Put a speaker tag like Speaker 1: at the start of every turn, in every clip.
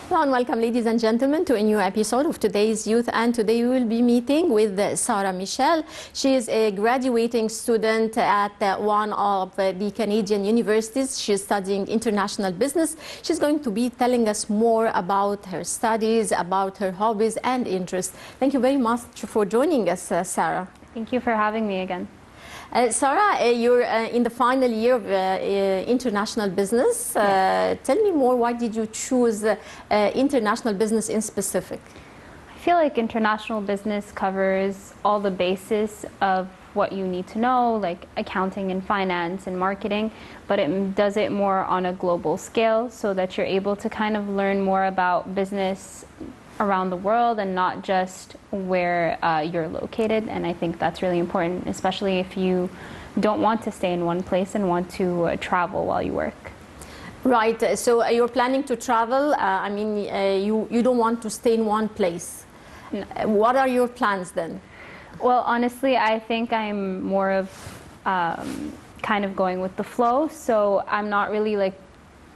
Speaker 1: Hello and welcome, ladies and gentlemen, to a new episode of Today's Youth. And today we will be meeting with Sarah Michel. She is a graduating student at one of the Canadian universities. She's studying international business. She's going to be telling us more about her studies, about her hobbies and interests. Thank you very much for joining us, Sarah.
Speaker 2: Thank you for having me again.
Speaker 1: Sarah, you're in the final year of international business. Tell me more, why did you choose international business in specific?
Speaker 2: I feel like international business covers all the bases of what you need to know, like accounting and finance and marketing, but it does it more on a global scale so that you're able to kind of learn more about business around the world and not just where you're located. And I think that's really important, especially if you don't want to stay in one place and want to travel while you work.
Speaker 1: Right, so you're planning to travel. You don't want to stay in one place. No. What are your plans then?
Speaker 2: Well, honestly, I think I'm more of kind of going with the flow. So I'm not really like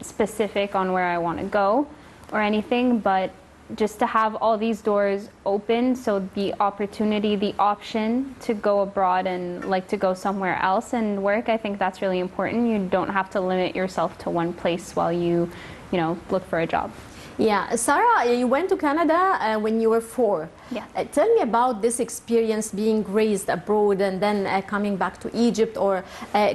Speaker 2: specific on where I want to go or anything, but just to have all these doors open, so the opportunity, the option to go abroad and like to go somewhere else and work, I think that's really important. You don't have to limit yourself to one place while you look for a job.
Speaker 1: Yeah, Sarah, you went to Canada when you were 4.
Speaker 2: Yeah.
Speaker 1: Tell me about this experience being raised abroad and then coming back to Egypt, or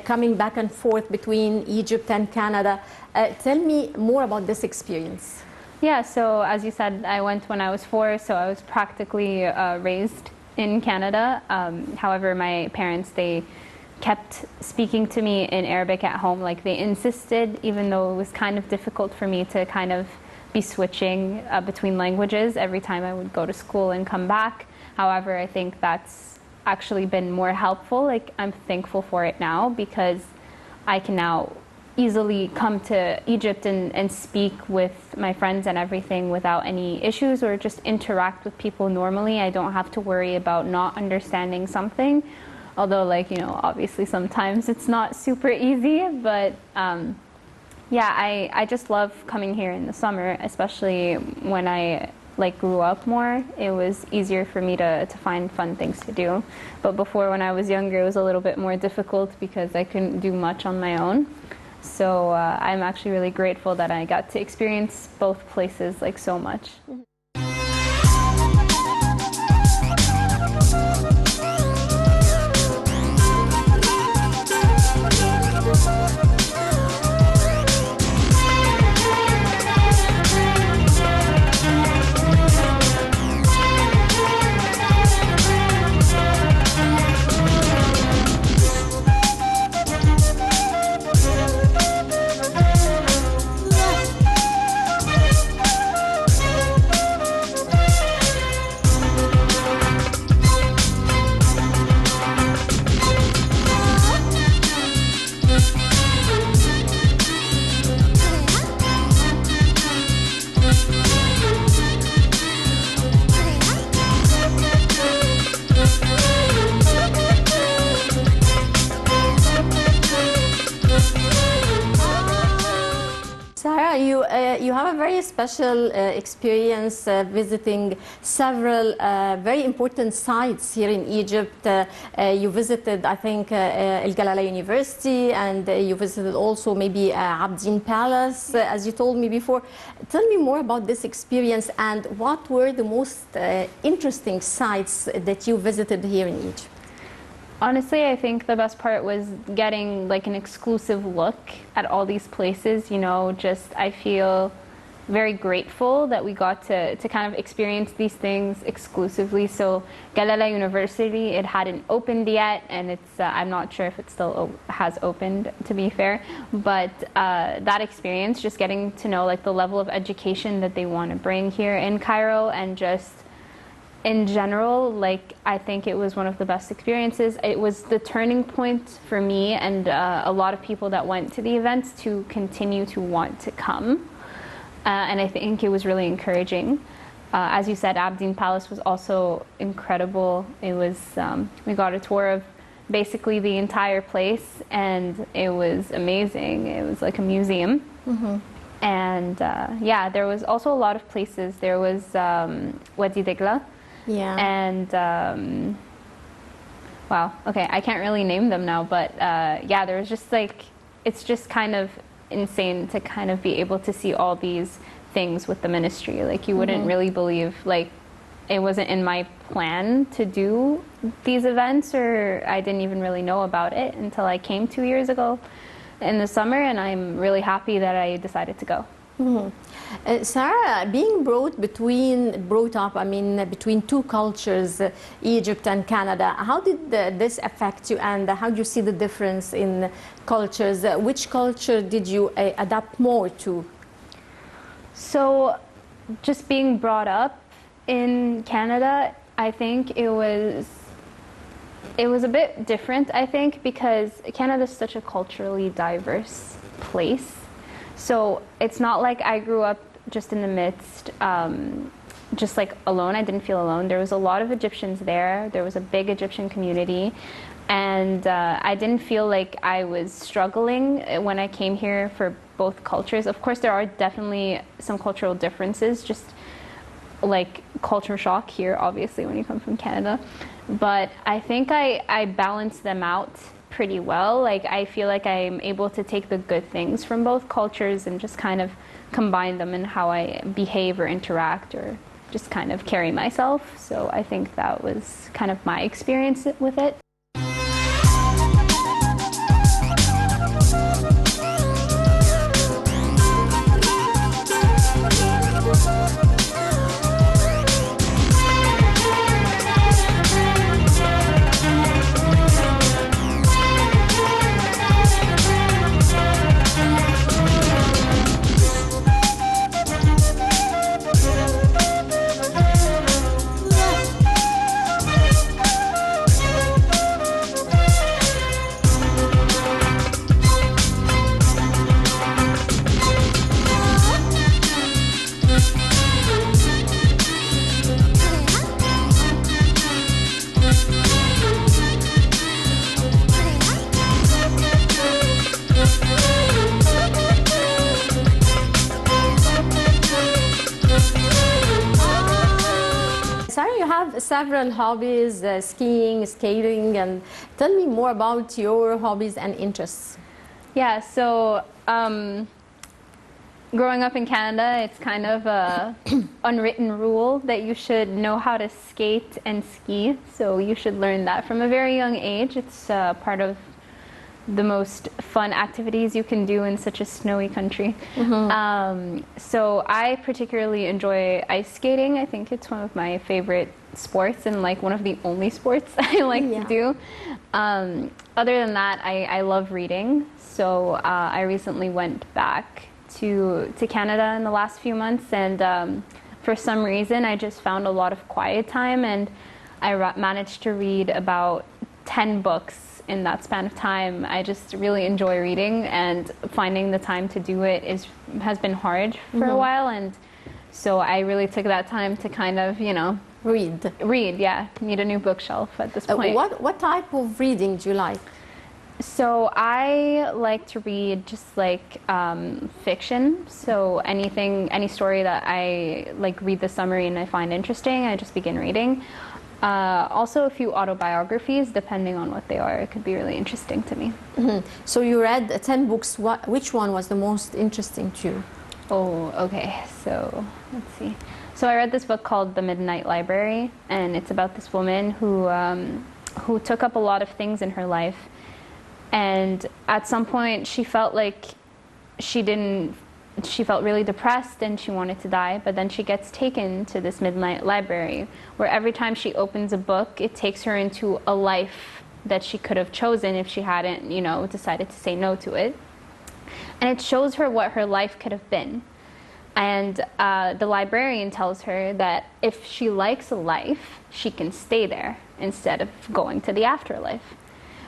Speaker 1: coming back and forth between Egypt and Canada. Tell me more about this experience.
Speaker 2: Yeah, so as you said, I went when I was 4, so I was practically raised in Canada. However, my parents, they kept speaking to me in Arabic at home. Like, they insisted, even though it was kind of difficult for me to kind of be switching between languages every time I would go to school and come back. However, I think that's actually been more helpful. Like, I'm thankful for it now because I can now easily come to Egypt and speak with my friends and everything without any issues, or just interact with people normally. I don't have to worry about not understanding something, although obviously sometimes it's not super easy, but yeah, I just love coming here in the summer, especially when I grew up more. It was easier for me to find fun things to do. But before, when I was younger, it was a little bit more difficult because I couldn't do much on my own. So I'm actually really grateful that I got to experience both places so much. You have a very special experience visiting several very important sites here in Egypt. You visited, I think, El Galala University, and you visited also maybe Abdin Palace, as you told me before. Tell me more about this experience and what were the most interesting sites that you visited here in Egypt. Honestly, I think the best part was getting an exclusive look at all these places. I feel very grateful that we got to kind of experience these things exclusively. So Galala University, it hadn't opened yet, and it's I'm not sure if it still has opened, to be fair, but that experience, just getting to know the level of education that they want to bring here in Cairo, and just in general, I think it was one of the best experiences. It was the turning point for me and a lot of people that went to the events to continue to want to come. And I think it was really encouraging. As you said, Abdin Palace was also incredible. It was, we got a tour of basically the entire place, and it was amazing. It was like a museum.
Speaker 1: Mm-hmm.
Speaker 3: And yeah, there was also a lot of places. There was Wadi Degla.
Speaker 1: Yeah.
Speaker 3: And wow, okay, I can't really name them now, but yeah, there was just like, it's just kind of insane to kind of be able to see all these things with the ministry. Like you wouldn't really believe, like it wasn't in my plan to do these events, or I didn't even really know about it until I came 2 years ago in the summer, and I'm really happy that I decided to go.
Speaker 1: Sarah, being brought up, I mean, between two cultures, Egypt and Canada, how did this affect you, and how do you see the difference in cultures? Which culture did you adapt more to?
Speaker 3: So, just being brought up in Canada, I think it was a bit different, I think, because Canada is such a culturally diverse place. So it's not like I grew up just in the midst, just like alone. I didn't feel alone. There was a lot of Egyptians there. There was a big Egyptian community. And I didn't feel like I was struggling when I came here for both cultures. Of course, there are definitely some cultural differences, just like culture shock here, obviously, when you come from Canada. But I think I balanced them out pretty well. Like I feel like I'm able to take the good things from both cultures and just kind of combine them in how I behave or interact or just kind of carry myself. So I think that was kind of my experience with it.
Speaker 1: Sarah, you have several hobbies, skiing, skating, and tell me more about your hobbies and interests.
Speaker 3: Yeah, so growing up in Canada, it's kind of a unwritten rule that you should know how to skate and ski. So you should learn that from a very young age. It's part of the most fun activities you can do in such a snowy country. So I particularly enjoy ice skating. I think it's one of my favorite sports and like one of the only sports I like to do. Other than that, I love reading. So I recently went back to Canada in the last few months, and for some reason I just found a lot of quiet time, and I managed to read about 10 books in that span of time. I just really enjoy reading, and finding the time to do it has been hard for a while, and so I really took that time to kind of, you know, read, yeah. Need a new bookshelf at this point.
Speaker 1: What type of reading do you like?
Speaker 3: So I like to read just like fiction. So any story that I like read the summary and I find interesting, I just begin reading. Also a few autobiographies, depending on what they are. It could be really interesting to me.
Speaker 1: So you read 10 books. Which one was the most interesting to you?
Speaker 3: Oh, okay. So let's see. So I read this book called The Midnight Library, and it's about this woman who took up a lot of things in her life, and at some point she felt like she felt really depressed and she wanted to die, but then she gets taken to this midnight library where every time she opens a book, it takes her into a life that she could have chosen if she hadn't, you know, decided to say no to it. And it shows her what her life could have been. And the librarian tells her that if she likes a life, she can stay there instead of going to the afterlife.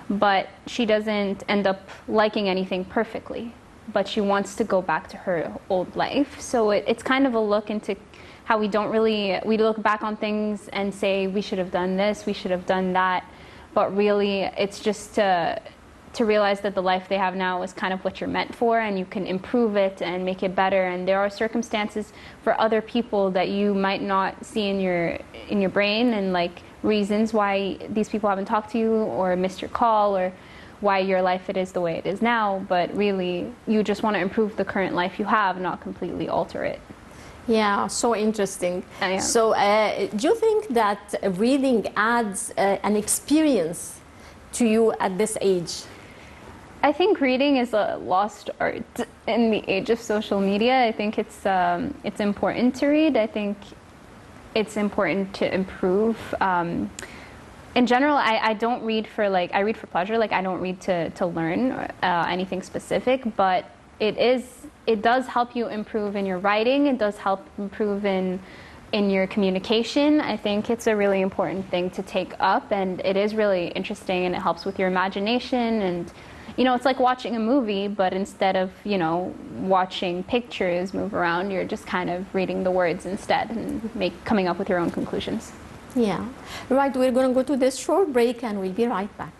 Speaker 3: But she doesn't end up liking anything perfectly, but she wants to go back to her old life. So it's kind of a look into how we look back on things and say we should have done this, we should have done that, but really it's just to to realize that the life they have now is kind of what you're meant for, and you can improve it and make it better. And there are circumstances for other people that you might not see in your brain, and like reasons why these people haven't talked to you or missed your call, or why your life it is the way it is now. But really, you just want to improve the current life you have, not completely alter it.
Speaker 1: Yeah, so interesting.
Speaker 3: Yeah.
Speaker 1: So, do you think that reading adds an experience to you at this age?
Speaker 3: I think reading is a lost art in the age of social media. I think it's important to read. I think it's important to improve. In general, I don't read for I read for pleasure. Like, I don't read to learn anything specific, but it does help you improve in your writing. It does help improve in your communication. I think it's a really important thing to take up, and it is really interesting, and it helps with your imagination. And it's like watching a movie, but instead of watching pictures move around, you're just kind of reading the words instead and coming up with your own conclusions.
Speaker 1: Yeah. Right, we're going to go to this short break and we'll be right back.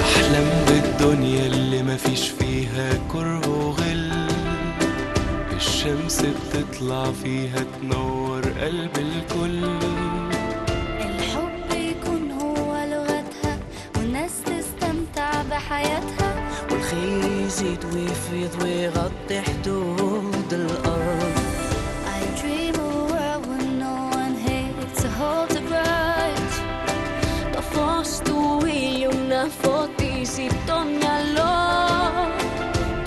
Speaker 4: أحلم بالدنيا اللي مفيش فيها كره وغل، الشمس بتطلع فيها تنور قلب الكل.
Speaker 5: الحب يكون هو لغتها، والناس تستمتع بحياتها،
Speaker 6: والخير يزيد ويفيض ويغطي حدود الأرض.
Speaker 5: I dream of a world where no one hates to hold a grudge.
Speaker 7: Da fostuiglio una fotisi tognalo,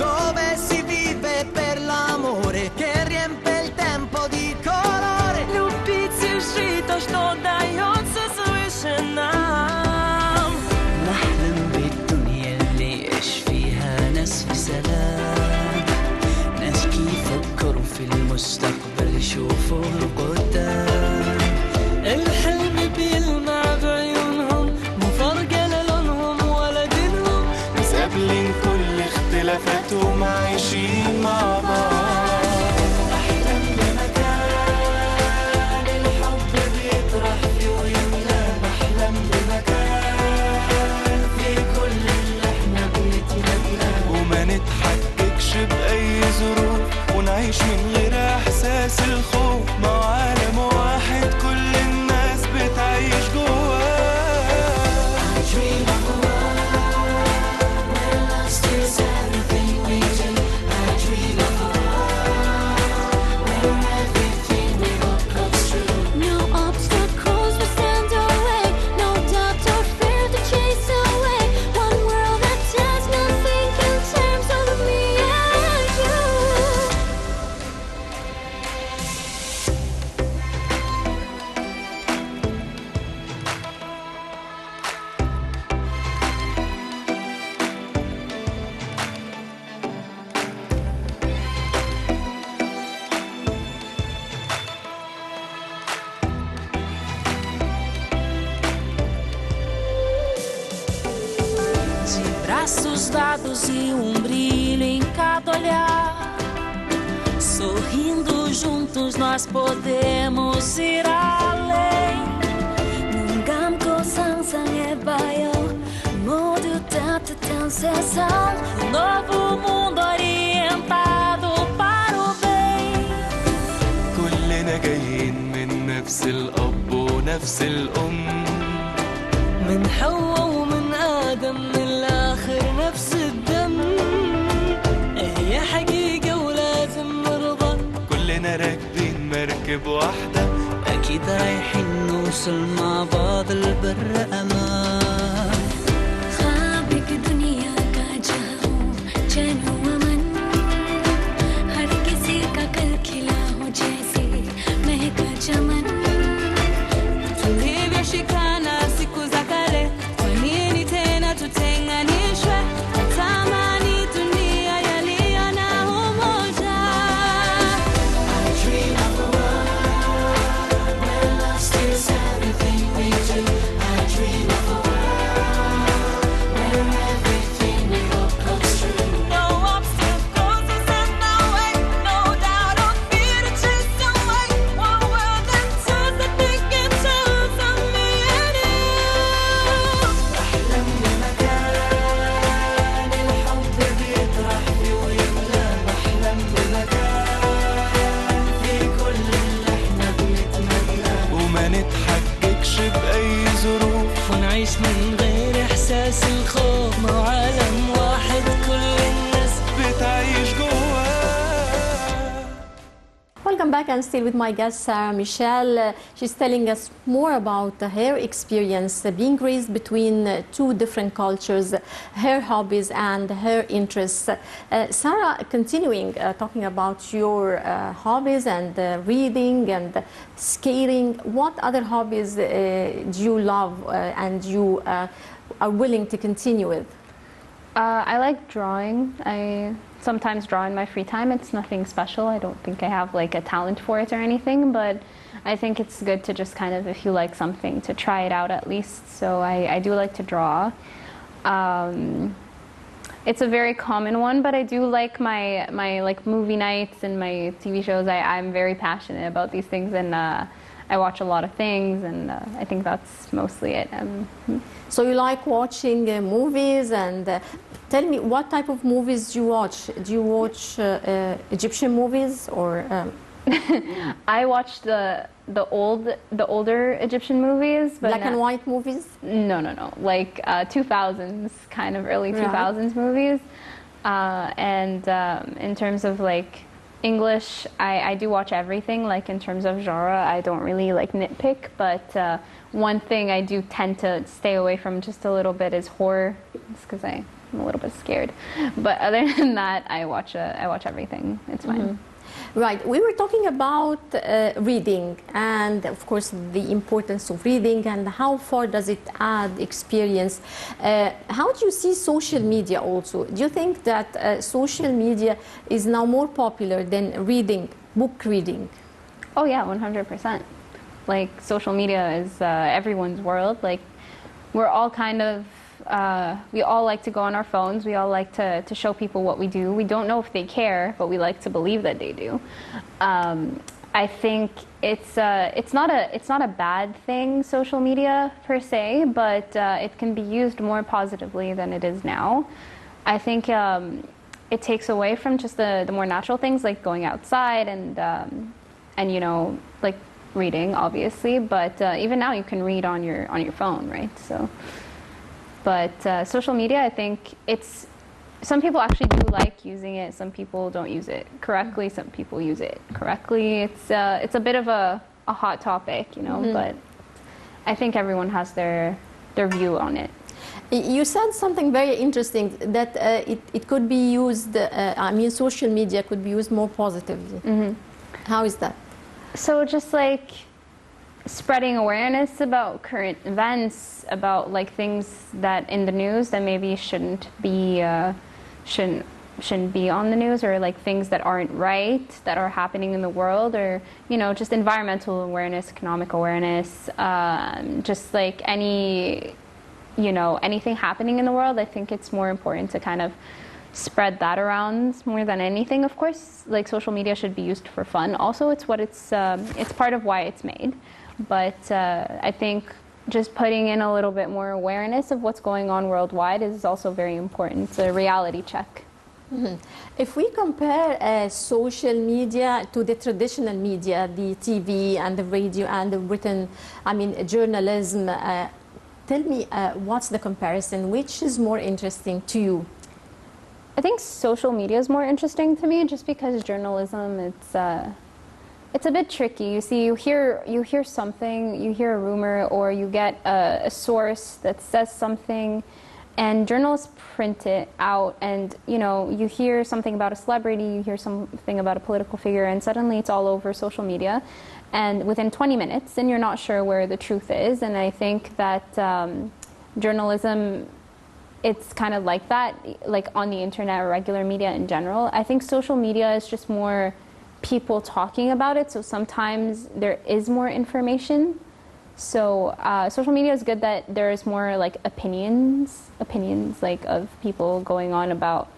Speaker 6: Dove si vive per l'amore che riempie il tempo di colore.
Speaker 7: любите жить, что дается свыше нам.
Speaker 6: نحلم بالدنيا اللي يعيش فيها ناس في سلام، ناس كيف يفكروا في المستقبل يشوفوا القدام.
Speaker 7: الحلم بيلمع بعيونهم، مو فارقة لا لونهم ولا دينهم،
Speaker 4: ناس قابلين كل اختلافاتهم عايشين مع بعض.
Speaker 7: أحلم بمكان الحب بيطرح فيه ويملى، بحلم بمكان في كل اللي احنا بنتمناه،
Speaker 4: وما نتحككش بأي ظروف، ونعيش من غير إحساس الخوف، مع عالم واحد كل الناس بتعيش جواه.
Speaker 7: I dream of a world where love steals everything we do. I dream of a world where everything we hope comes true.
Speaker 5: No obstacles will stand our way, no doubt or fear to chase away. One world that does not think in terms of me and you.
Speaker 7: De braços dados e brilho em cada olhar, sorrindo juntos nós podemos ir além.
Speaker 5: 눈 감고 상상해봐요. 모두 따뜻한 세상.
Speaker 7: Novo mundo orientado para o bem.
Speaker 4: كلنا جايين من نفس الأب ونفس الأم،
Speaker 7: من حواء ومن آدم، من الآخر نفس الدم. هي حقيقة ولازم نرضى.
Speaker 4: كلنا راكبين مركب واحدة،
Speaker 6: أكيد رايحين نوصل مع بعض البر أمان.
Speaker 5: ख्वाब की दुनिया का जहाँ चैन हो अमन, हर किसी का कल खिला हो जैसे महका चमन.
Speaker 7: Tulivyoshikana siku za kale, kwa nini tena tutenganishwe? Natamani dunia yaliyo na umoja. I dream of a world where love steals everything we do. I dream of a world
Speaker 1: back and still with my guest, Sarah Michelle. She's telling us more about her experience being raised between two different cultures, her hobbies and her interests. Sarah, continuing talking about your hobbies and reading and skating, what other hobbies do you love and you are willing to continue with?
Speaker 3: I like drawing. I sometimes draw in my free time. It's nothing special. I don't think I have like a talent for it or anything, but I think it's good to just kind of, if you like something, to try it out at least. So I do like to draw. It's a very common one, but I do like my like movie nights and my TV shows. I'm very passionate about these things, and I watch a lot of things, and I think that's mostly it.
Speaker 1: So you like watching movies, and tell me, what type of movies do you watch? Do you watch Egyptian movies or?
Speaker 3: I watch the older Egyptian movies, but
Speaker 1: Black and white movies?
Speaker 3: No, like 2000s, kind of early 2000s movies. And in terms of like English, I do watch everything. Like in terms of genre, I don't really like nitpick, but one thing I do tend to stay away from just a little bit is horror, just because I'm a little bit scared. But other than that, I watch everything. It's fine.
Speaker 1: Mm-hmm. Right. We were talking about reading and, of course, the importance of reading and how far does it add experience. How do you see social media also? Do you think that social media is now more popular than reading, book reading?
Speaker 3: Oh yeah, 100%. Like social media is everyone's world. Like we're all kind of we all like to go on our phones. We all like to show people what we do. We don't know if they care, but we like to believe that they do. I think it's not a bad thing, social media per se, but it can be used more positively than it is now. I think it takes away from just the more natural things like going outside and you know, like reading, obviously. But even now you can read on your phone, right? So. But social media, I think some people actually do like using it. Some people don't use it correctly. Some people use it correctly. It's a bit of a hot topic, you know. Mm-hmm. But I think everyone has their view on it.
Speaker 1: You said something very interesting that it could be used. I mean, social media could be used more positively. Mm-hmm. How is that?
Speaker 3: So just like spreading awareness about current events, about like things that in the news that maybe shouldn't be on the news, or like things that aren't right that are happening in the world, or you know, just environmental awareness, economic awareness, just like anything happening in the world. I think it's more important to kind of spread that around more than anything. Of course, like social media should be used for fun. Also, it's part of why it's made. But I think just putting in a little bit more awareness of what's going on worldwide is also very important. It's a reality check.
Speaker 1: Mm-hmm. If we compare social media to the traditional media, the TV and the radio and the written, journalism, tell me what's the comparison? Which is more interesting to you?
Speaker 3: I think social media is more interesting to me, just because journalism, it's a bit tricky. You see, you hear something, you hear a rumor, or you get a source that says something, and journalists print it out, and you know, you hear something about a celebrity, you hear something about a political figure, and suddenly it's all over social media, and within 20 minutes, and you're not sure where the truth is. And I think that journalism, it's kind of like that, like on the internet or regular media in general. I think social media is just more people talking about it, so sometimes there is more information. So social media is good that there is more like opinions like of people going on about,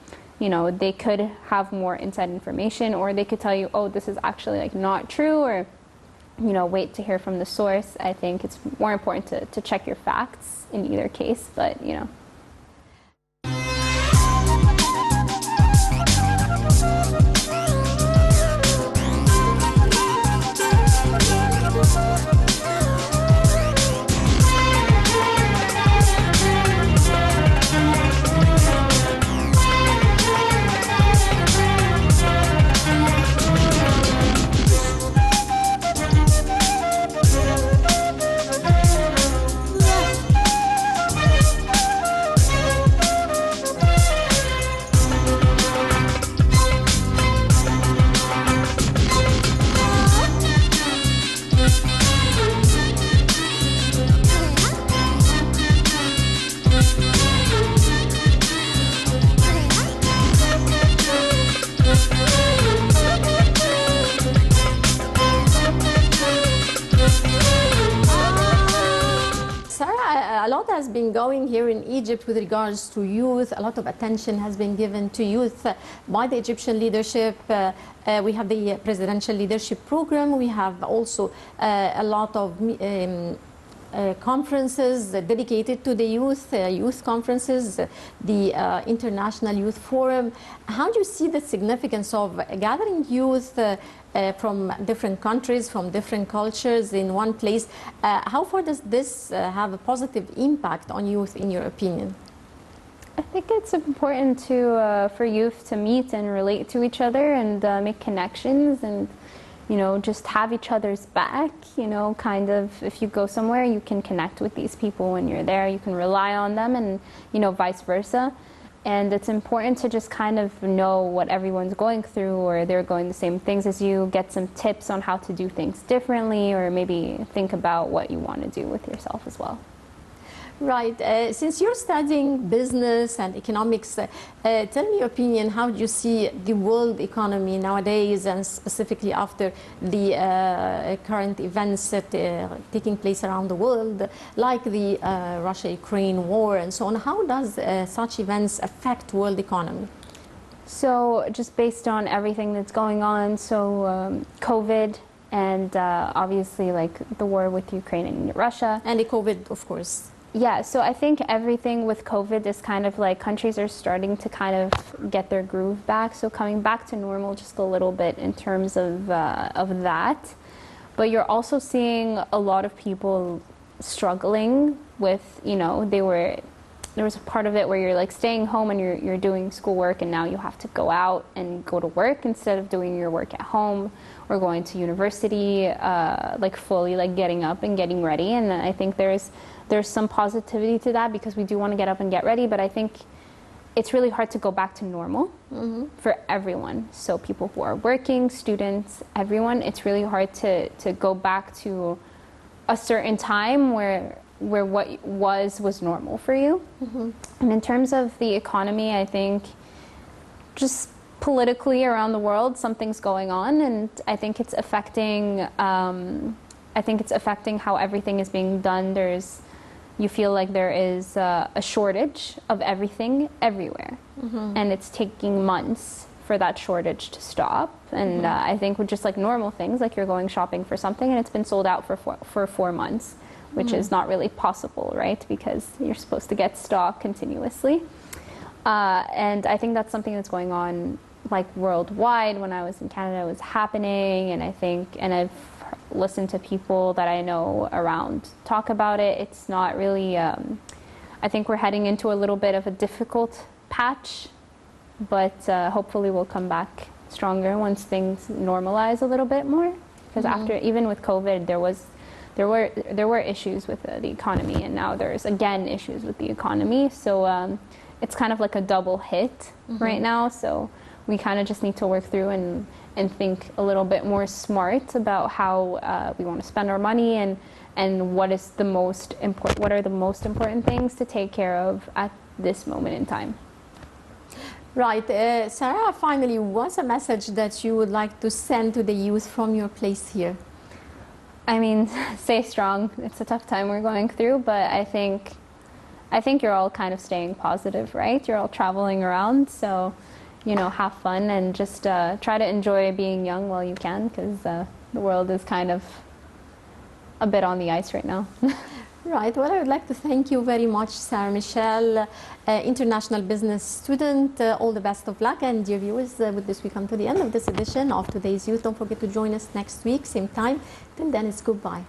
Speaker 3: you know, they could have more inside information, or they could tell you, oh, this is actually like not true, or you know, wait to hear from the source. I think it's more important to check your facts in either case, but you know.
Speaker 1: has been going here in Egypt with regards to youth? A lot of attention has been given to youth by the Egyptian leadership. We have the presidential leadership program. We have also a lot of conferences dedicated to the youth conferences, the International Youth Forum. How do you see the significance of gathering youth from different countries, from different cultures in one place? How far does this have a positive impact on youth, in your opinion?
Speaker 3: I think it's important for youth to meet and relate to each other and make connections and, you know, just have each other's back, you know, kind of if you go somewhere, you can connect with these people when you're there, you can rely on them and, you know, vice versa. And it's important to just kind of know what everyone's going through or they're going the same things as you, get some tips on how to do things differently or maybe think about what you want to do with yourself as well.
Speaker 1: Right. Since you're studying business and economics, tell me your opinion. How do you see the world economy nowadays, and specifically after the current events that taking place around the world, like the Russia-Ukraine war and so on? How does such events affect world economy?
Speaker 3: So just based on everything that's going on, so COVID and obviously like the war with Ukraine and Russia.
Speaker 1: And the COVID, of course.
Speaker 3: Yeah, so I think everything with COVID is kind of like countries are starting to kind of get their groove back. So coming back to normal just a little bit in terms of that. But you're also seeing a lot of people struggling with, you know, there was a part of it where you're like staying home and you're doing schoolwork and now you have to go out and go to work instead of doing your work at home or going to university, like fully like getting up and getting ready. And I think there's some positivity to that because we do want to get up and get ready, but I think it's really hard to go back to normal for everyone. So people who are working, students, everyone, it's really hard to go back to a certain time where what was normal for you. And in terms of the economy, I think just politically around the world, something's going on, and I think it's affecting how everything is being done. You feel like there is a shortage of everything everywhere, and it's taking months for that shortage to stop. And I think with just like normal things, like you're going shopping for something and it's been sold out for 4 months, which is not really possible, right? Because you're supposed to get stock continuously. And I think that's something that's going on like worldwide. When I was in Canada, it was happening, and I've listened to people that I know around talk about it. It's not really, I think we're heading into a little bit of a difficult patch, but hopefully we'll come back stronger once things normalize a little bit more. Because after, even with COVID, there were issues with the economy, and now there's again issues with the economy. So it's kind of like a double hit right now. So we kind of just need to work through and think a little bit more smart about how we want to spend our money and what are the most important things to take care of at this moment in time.
Speaker 1: Right. Sarah, finally, what's a message that you would like to send to the youth from your place here?
Speaker 3: I mean, stay strong. It's a tough time we're going through, but I think you're all kind of staying positive, right? You're all traveling around, so, you know, have fun and just try to enjoy being young while you can, because the world is kind of a bit on the ice right now.
Speaker 1: Right. Well, I would like to thank you very much, Sarah Michelle, international business student. All the best of luck. And dear viewers, with this we come to the end of this edition of Today's Youth. Don't forget to join us next week, same time. Till then, it's goodbye.